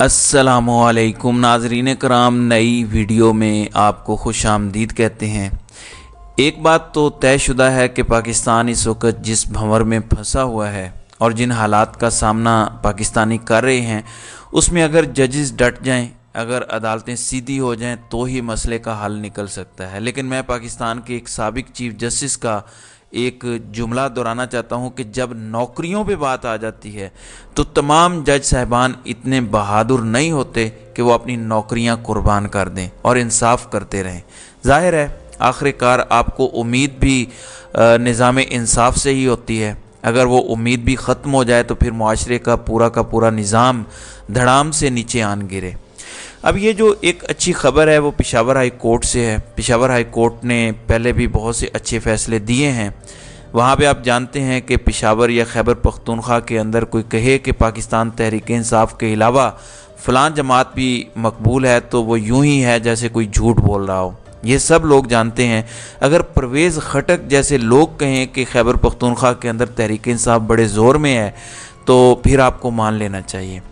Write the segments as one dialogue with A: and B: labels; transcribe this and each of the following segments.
A: अस्सलामुअलैकुम नाज़रीन कराम, नई वीडियो में आपको खुश आमदीद कहते हैं। एक बात तो तयशुदा है कि पाकिस्तान इस वक्त जिस भंवर में फंसा हुआ है और जिन हालात का सामना पाकिस्तानी कर रहे हैं, उसमें अगर जजेस डट जाएं, अगर अदालतें सीधी हो जाएं तो ही मसले का हल निकल सकता है। लेकिन मैं पाकिस्तान के एक साबिक चीफ जस्टिस का एक जुमला दोहराना चाहता हूं कि जब नौकरियों पे बात आ जाती है तो तमाम जज साहिबान इतने बहादुर नहीं होते कि वो अपनी नौकरियां कुर्बान कर दें और इंसाफ करते रहें। जाहिर है आखिरकार आपको उम्मीद भी निज़ाम इंसाफ से ही होती है। अगर वो उम्मीद भी ख़त्म हो जाए तो फिर मुआशरे का पूरा निज़ाम धड़ाम से नीचे आन गिरे। अब ये जो एक अच्छी खबर है वो पेशावर हाई कोर्ट से है। पेशावर हाई कोर्ट ने पहले भी बहुत से अच्छे फ़ैसले दिए हैं। वहाँ पे आप जानते हैं कि पेशावर या खैबर पख्तूनख्वा के अंदर कोई कहे कि पाकिस्तान तहरीक इंसाफ के अलावा फ़लाँ जमात भी मकबूल है तो वो यूं ही है जैसे कोई झूठ बोल रहा हो। ये सब लोग जानते हैं। अगर परवेज़ खटक जैसे लोग कहें कि खैबर पख्तूनख्वा के अंदर तहरीक इंसाफ बड़े ज़ोर में है तो फिर आपको मान लेना चाहिए।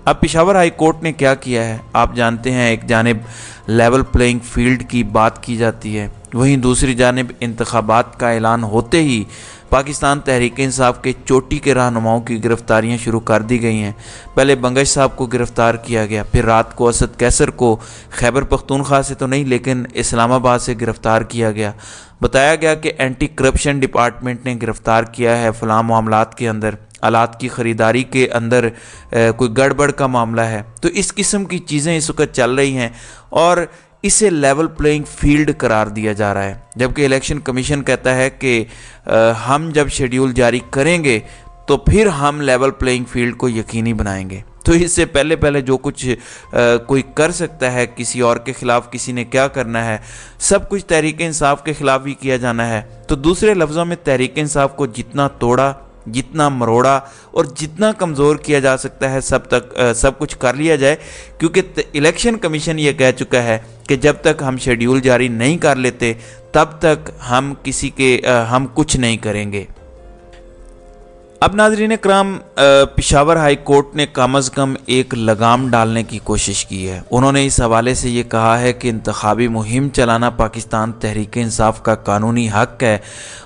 A: अब पेशावर हाई कोर्ट ने क्या किया है आप जानते हैं। एक जानिब लेवल प्लेइंग फील्ड की बात की जाती है, वहीं दूसरी जानिब इंतखाबात का ऐलान होते ही पाकिस्तान तहरीक इंसाफ के चोटी के रहनुमाओं की गिरफ्तारियां शुरू कर दी गई हैं। पहले बंगश साहब को गिरफ़्तार किया गया, फिर रात को असद कैसर को खैबर पख्तूनख्वा से तो नहीं लेकिन इस्लामाबाद से गिरफ़्तार किया गया। बताया गया कि एंटी करप्शन डिपार्टमेंट ने गिरफ़्तार किया है फ़लाँ मामलात के अंदर, आलात की ख़रीदारी के अंदर कोई गड़बड़ का मामला है। तो इस किस्म की चीज़ें इस वक्त चल रही हैं और इसे लेवल प्लेइंग फील्ड करार दिया जा रहा है। जबकि इलेक्शन कमीशन कहता है कि हम जब शेड्यूल जारी करेंगे तो फिर हम लेवल प्लेइंग फील्ड को यकीनी बनाएंगे। तो इससे पहले जो कुछ कोई कर सकता है, किसी और के ख़िलाफ़ किसी ने क्या करना है, सब कुछ तहरीक इंसाफ के ख़िलाफ़ ही किया जाना है। तो दूसरे लफ्ज़ों में तहरीक इंसाफ को जितना तोड़ा, जितना मरोड़ा और जितना कमज़ोर किया जा सकता है सब कुछ कर लिया जाए, क्योंकि इलेक्शन कमीशन ये कह चुका है कि जब तक हम शेड्यूल जारी नहीं कर लेते तब तक हम कुछ नहीं करेंगे। अब नाज़रीन कराम, पेशावर हाई कोर्ट ने कम अज़ कम एक लगाम डालने की कोशिश की है। उन्होंने इस हवाले से ये कहा है कि इंतखाबी मुहिम चलाना पाकिस्तान तहरीक इंसाफ का कानूनी हक़ है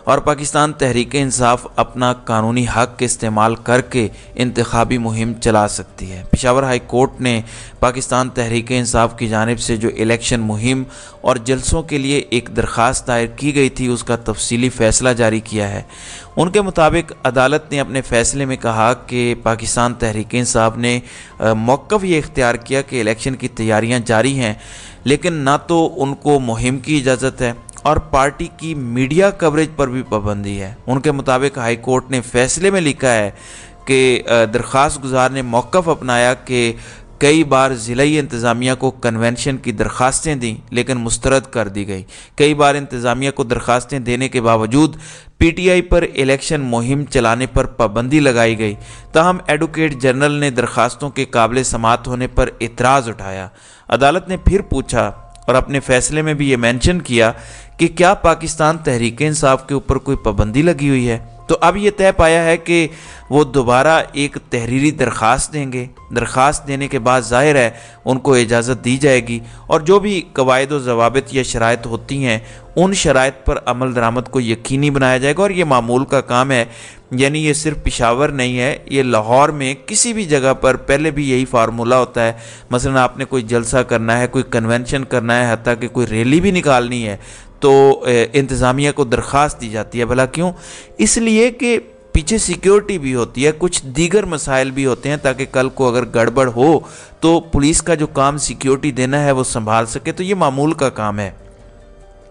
A: और पाकिस्तान तहरीक इंसाफ अपना कानूनी हक़ इस्तेमाल करके इंतखाबी मुहिम चला सकती है। पेशावर हाई कोर्ट ने पाकिस्तान तहरीक इंसाफ की जानिब से जो इलेक्शन मुहिम और जलसों के लिए एक दरख्वास्त दायर की गई थी उसका तफसीली फ़ैसला जारी किया है। उनके मुताबिक अदालत ने अपने फ़ैसले में कहा कि पाकिस्तान तहरीक इंसाफ ने मौक़िफ़ ये इख्तियार किया कि इलेक्शन की तैयारियां जारी हैं, लेकिन ना तो उनको मुहिम की इजाज़त है और पार्टी की मीडिया कवरेज पर भी पाबंदी है। उनके मुताबिक हाई कोर्ट ने फ़ैसले में लिखा है कि दरख्वास्त गुजार ने मौक़िफ़ अपनाया कि कई बार ज़िलाई इंतज़ामिया को कन्वेंशन की दरख्वास्तें दी लेकिन मुस्तरद कर दी गई। कई बार इंतज़ामिया को दरख्वास्तें देने के बावजूद पीटीआई पर इलेक्शन मुहिम चलाने पर पाबंदी लगाई गई। ताहम एडवोकेट जनरल ने दरख्वास्तों के काबिल समाअत होने पर इतराज़ उठाया। अदालत ने फिर पूछा और अपने फ़ैसले में भी ये मेंशन किया कि क्या पाकिस्तान तहरीक इंसाफ के ऊपर कोई पाबंदी लगी हुई है। तो अब ये तय पाया है कि वो दोबारा एक तहरीरी दरख्वास्त देंगे। दरख्वास्त देने के बाद जाहिर है उनको इजाज़त दी जाएगी और जो भी कवायद व ज़वाबित या शराइत होती हैं उन शराइत पर अमल दरामद को यकीनी बनाया जाएगा। और ये मामूल का काम है, यानी ये सिर्फ पेशावर नहीं है, ये लाहौर में किसी भी जगह पर पहले भी यही फार्मूला होता है। मसलन आपने कोई जलसा करना है, कोई कन्वेंशन करना है, हत्ता कि कोई रैली भी निकालनी है तो इंतज़ामिया को दरख्वास्त दी जाती है। भला क्यों? इसलिए कि पीछे सिक्योरिटी भी होती है, कुछ दीगर मसाइल भी होते हैं ताकि कल को अगर गड़बड़ हो तो पुलिस का जो काम सिक्योरिटी देना है वो संभाल सके। तो ये मामूल का काम है।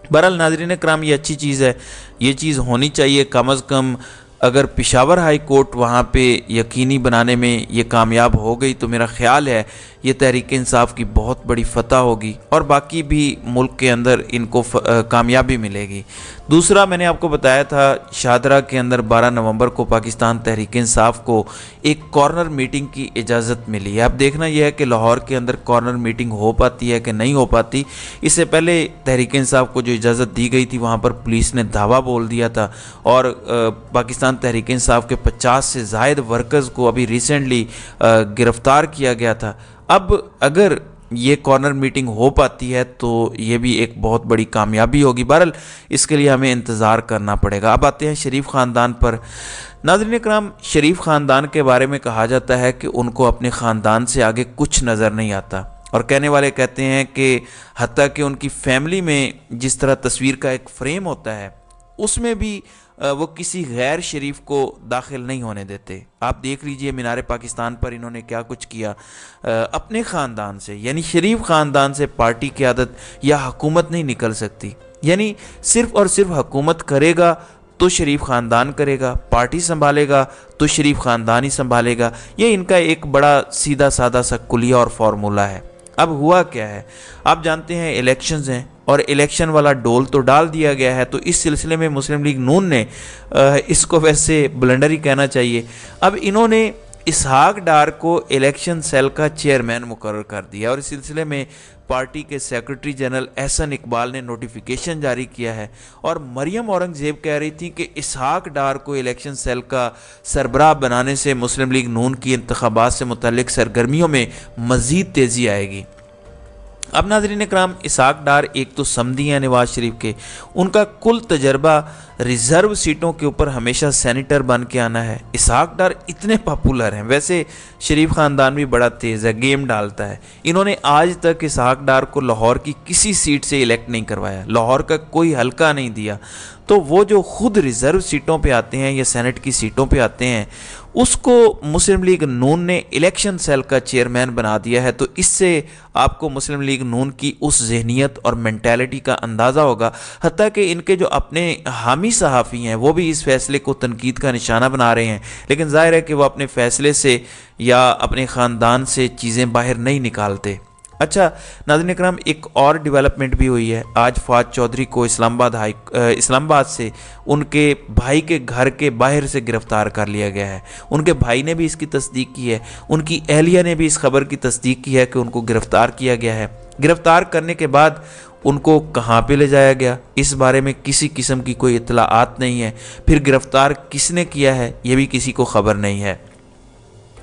A: बहरहाल नाज़रीन कराम, ये अच्छी चीज़ है, ये चीज़ होनी चाहिए। कम अज़ कम अगर पेशावर हाई कोर्ट वहाँ पे यकीनी बनाने में ये कामयाब हो गई तो मेरा ख़्याल है ये तहरीक इंसाफ की बहुत बड़ी फतह होगी और बाकी भी मुल्क के अंदर इनको कामयाबी मिलेगी। दूसरा, मैंने आपको बताया था शादरा के अंदर 12 नवंबर को पाकिस्तान तहरीक इंसाफ को एक कॉर्नर मीटिंग की इजाज़त मिली है। अब देखना यह है कि लाहौर के अंदर कॉर्नर मीटिंग हो पाती है कि नहीं हो पाती। इससे पहले तहरीक इंसाफ को जो इजाज़त दी गई थी वहाँ पर पुलिस ने धावा बोल दिया था और पाकिस्तान तहरीक इंसाफ के 50 से ज़ायद वर्कर्स को अभी रिसेंटली गिरफ़्तार किया गया था। अब अगर ये कॉर्नर मीटिंग हो पाती है तो ये भी एक बहुत बड़ी कामयाबी होगी। बहरहाल इसके लिए हमें इंतज़ार करना पड़ेगा। अब आते हैं शरीफ ख़ानदान पर। नाज़रीन इकराम, शरीफ ख़ानदान के बारे में कहा जाता है कि उनको अपने ख़ानदान से आगे कुछ नज़र नहीं आता, और कहने वाले कहते हैं कि हत्ता कि उनकी फैमिली में जिस तरह तस्वीर का एक फ्रेम होता है उसमें भी वो किसी गैर शरीफ को दाखिल नहीं होने देते। आप देख लीजिए मीनार पाकिस्तान पर इन्होंने क्या कुछ किया। अपने ख़ानदान से यानी शरीफ ख़ानदान से पार्टी क़यादत या हुकूमत नहीं निकल सकती, यानी सिर्फ़ और सिर्फ हुकूमत करेगा तो शरीफ ख़ानदान करेगा, पार्टी संभालेगा तो शरीफ ख़ानदान ही संभालेगा। ये इनका एक बड़ा सीधा सादा सा कुलिया और फार्मूला है। अब हुआ क्या है, आप जानते हैं इलेक्शंस हैं और इलेक्शन वाला डोल तो डाल दिया गया है, तो इस सिलसिले में मुस्लिम लीग नून ने इसको वैसे ब्लंडर ही कहना चाहिए। अब इन्होंने इसहाक डार को इलेक्शन सेल का चेयरमैन मुकर्रर कर दिया और इस सिलसिले में पार्टी के सेक्रेटरी जनरल एहसन इकबाल ने नोटिफिकेशन जारी किया है। और मरियम औरंगज़ेब कह रही थी कि इसहाक डार को इलेक्शन सेल का सरबराह बनाने से मुस्लिम लीग नून की इंतखाबात से मुतल्लिक सरगर्मियों में मज़ीद तेज़ी आएगी। अब नाज़रीन इकराम, इसहाक डार एक तो समधी हैं नवाज शरीफ के, उनका कुल तजर्बा रिज़र्व सीटों के ऊपर हमेशा सेनेटर बन के आना है। इसहाक डार इतने पॉपुलर हैं, वैसे शरीफ ख़ानदान भी बड़ा तेज़ है, गेम डालता है। इन्होंने आज तक इसहाक डार को लाहौर की किसी सीट से इलेक्ट नहीं करवाया, लाहौर का कोई हल्का नहीं दिया। तो वो जो खुद रिज़र्व सीटों पे आते हैं या सेनेट की सीटों पे आते हैं उसको मुस्लिम लीग नून ने इलेक्शन सेल का चेयरमैन बना दिया है। तो इससे आपको मुस्लिम लीग नून की उस जहनीत और मेंटालिटी का अंदाज़ा होगा। हत्ता कि इनके जो अपने हामी सहाफ़ी हैं वो भी इस फैसले को तनकीद का निशाना बना रहे हैं, लेकिन ज़ाहिर है कि वो अपने फ़ैसले से या अपने ख़ानदान से चीज़ें बाहर नहीं निकालते। अच्छा नाज़रीन इकराम, एक और डेवलपमेंट भी हुई है। आज फवाद चौधरी को इस्लामाबाद से उनके भाई के घर के बाहर से गिरफ़्तार कर लिया गया है। उनके भाई ने भी इसकी तस्दीक की है, उनकी अहलिया ने भी इस खबर की तस्दीक की है कि उनको गिरफ़्तार किया गया है। गिरफ़्तार करने के बाद उनको कहाँ पे ले जाया गया इस बारे में किसी किस्म की कोई इत्तलाआत नहीं है। फिर गिरफ़्तार किसने किया है ये भी किसी को ख़बर नहीं है।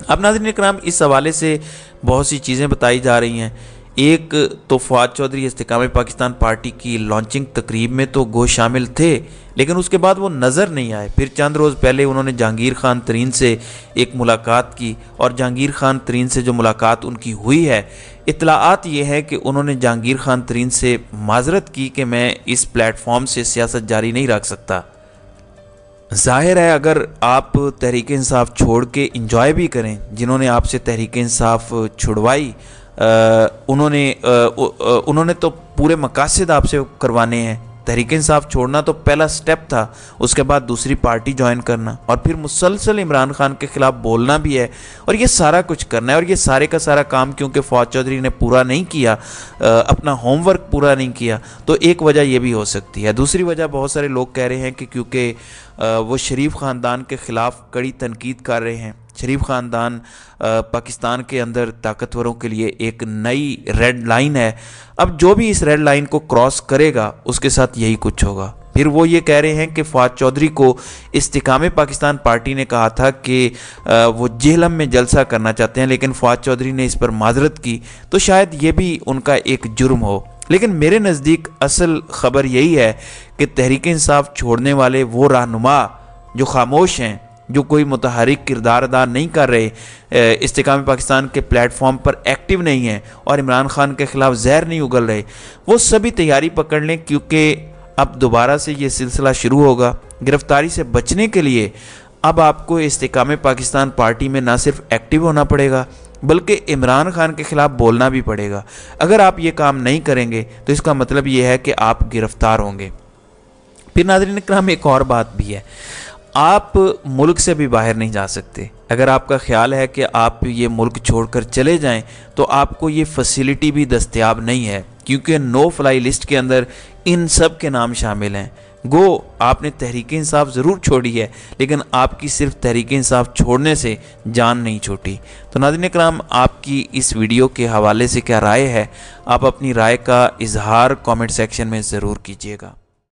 A: अब नाज़रीन इकराम, इस हवाले से बहुत सी चीज़ें बताई जा रही हैं। एक तो फवाद चौधरी इस्तेकाम पाकिस्तान पार्टी की लॉन्चिंग तकरीब में तो गो शामिल थे, लेकिन उसके बाद वो नज़र नहीं आए। फिर चंद रोज़ पहले उन्होंने जहांगीर खान तरीन से एक मुलाकात की और जहांगीर खान तरीन से जो मुलाकात उनकी हुई है, इत्तलाआत ये है कि उन्होंने जहांगीर खान तरीन से माजरत की कि मैं इस प्लेटफॉर्म से सियासत जारी नहीं रख सकता। ज़ाहिर है अगर आप तहरीक इंसाफ छोड़ के इंजॉय भी करें, जिन्होंने आपसे तहरीक इंसाफ छुड़वाई उन्होंने तो पूरे मकासद आपसे करवाने हैं। तहरीक इंसाफ छोड़ना तो पहला स्टेप था, उसके बाद दूसरी पार्टी ज्वाइन करना और फिर मुसलसल इमरान खान के ख़िलाफ़ बोलना भी है और ये सारा कुछ करना है। और ये सारे का सारा काम क्योंकि फवाद चौधरी ने पूरा नहीं किया, अपना होमवर्क पूरा नहीं किया, तो एक वजह ये भी हो सकती है। दूसरी वजह बहुत सारे लोग कह रहे हैं कि क्योंकि वो शरीफ ख़ानदान के ख़िलाफ़ कड़ी तनकीद कर रहे हैं। शरीफ ख़ानदान पाकिस्तान के अंदर ताकतवरों के लिए एक नई रेड लाइन है। अब जो भी इस रेड लाइन को क्रॉस करेगा उसके साथ यही कुछ होगा। फिर वो ये कह रहे हैं कि फवाद चौधरी को इस्तिकाम पाकिस्तान पार्टी ने कहा था कि वो जेहलम में जलसा करना चाहते हैं, लेकिन फवाद चौधरी ने इस पर माजरत की, तो शायद ये भी उनका एक जुर्म हो। लेकिन मेरे नज़दीक असल ख़बर यही है कि तहरीक इंसाफ छोड़ने वाले वो रहनुमा जो खामोश हैं, जो कोई मुतहरिक किरदार अदा नहीं कर रहे, इस्तिकाम पाकिस्तान के प्लेटफॉर्म पर एक्टिव नहीं है और इमरान खान के ख़िलाफ़ जहर नहीं उगल रहे, वो सभी तैयारी पकड़ लें, क्योंकि अब दोबारा से ये सिलसिला शुरू होगा। गिरफ्तारी से बचने के लिए अब आपको इस्तिकाम पाकिस्तान पार्टी में ना सिर्फ एक्टिव होना पड़ेगा बल्कि इमरान खान के ख़िलाफ़ बोलना भी पड़ेगा। अगर आप ये काम नहीं करेंगे तो इसका मतलब ये है कि आप गिरफ़्तार होंगे। फिर नाज़रीन इकराम, एक और बात भी है, आप मुल्क से भी बाहर नहीं जा सकते। अगर आपका ख्याल है कि आप ये मुल्क छोड़कर चले जाएं तो आपको ये फैसिलिटी भी दस्तयाब नहीं है, क्योंकि नो फ्लाई लिस्ट के अंदर इन सब के नाम शामिल हैं। गो आपने तहरीक इंसाफ ज़रूर छोड़ी है, लेकिन आपकी सिर्फ तहरीक इंसाफ छोड़ने से जान नहीं छूटी। तो नाज़रीन इकराम, आपकी इस वीडियो के हवाले से क्या राय है? आप अपनी राय का इजहार कमेंट सेक्शन में ज़रूर कीजिएगा।